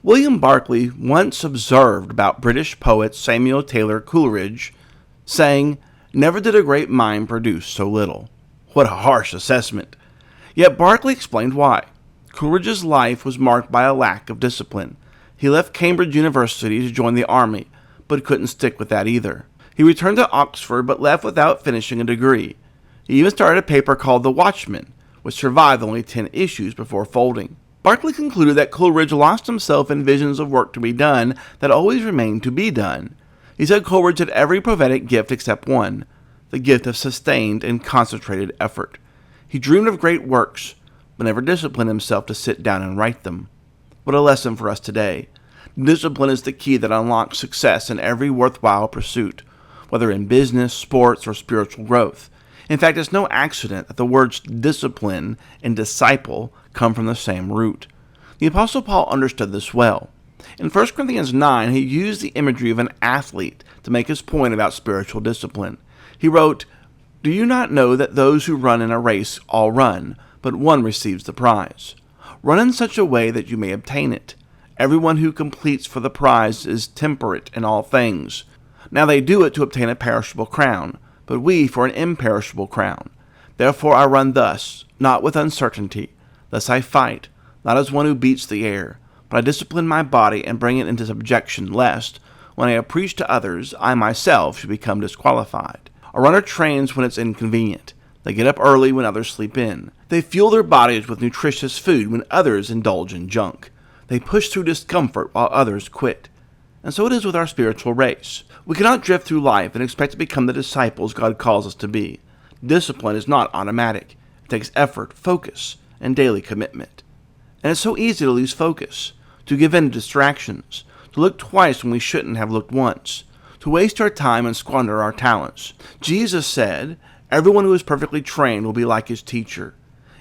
William Barclay once observed about British poet Samuel Taylor Coleridge, saying, "Never did a great mind produce so little." What a harsh assessment! Yet Barclay explained why. Coleridge's life was marked by a lack of discipline. He left Cambridge University to join the army, but couldn't stick with that either. He returned to Oxford, but left without finishing a degree. He even started a paper called The Watchman, which survived only 10 issues before folding. Barclay concluded that Coleridge lost himself in visions of work to be done that always remained to be done. He said Coleridge had every prophetic gift except one, the gift of sustained and concentrated effort. He dreamed of great works, but never disciplined himself to sit down and write them. What a lesson for us today. Discipline is the key that unlocks success in every worthwhile pursuit, whether in business, sports, or spiritual growth. In fact, it's no accident that the words discipline and disciple come from the same root. The Apostle Paul understood this well. In 1 Corinthians 9, he used the imagery of an athlete to make his point about spiritual discipline. He wrote, "Do you not know that those who run in a race all run, but one receives the prize? Run in such a way that you may obtain it. Everyone who completes for the prize is temperate in all things. Now they do it to obtain a perishable crown, but we for an imperishable crown. Therefore I run thus, not with uncertainty. Thus I fight, not as one who beats the air, but I discipline my body and bring it into subjection, lest, when I have preached to others, I myself should become disqualified. A runner trains when it's inconvenient. They get up early when others sleep in. They fuel their bodies with nutritious food when others indulge in junk. They push through discomfort while others quit. And so it is with our spiritual race. We cannot drift through life and expect to become the disciples God calls us to be. Discipline is not automatic. It takes effort, focus, and daily commitment. And it's so easy to lose focus, to give in to distractions, to look twice when we shouldn't have looked once, to waste our time and squander our talents. Jesus said, "Everyone who is perfectly trained will be like his teacher."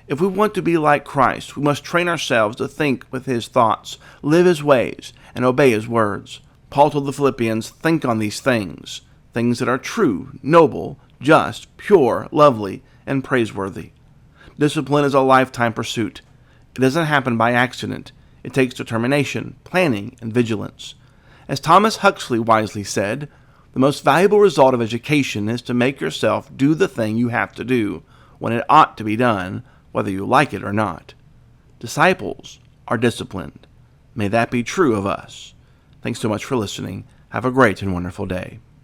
If we want to be like Christ, we must train ourselves to think with his thoughts, live his ways, and obey his words. Paul told the Philippians, "Think on these things that are true, noble, just, pure, lovely, and praiseworthy." Discipline is a lifetime pursuit. It doesn't happen by accident. It takes determination, planning, and vigilance. As Thomas Huxley wisely said, the most valuable result of education is to make yourself do the thing you have to do when it ought to be done, whether you like it or not. Disciples are disciplined. May that be true of us. Thanks so much for listening. Have a great and wonderful day.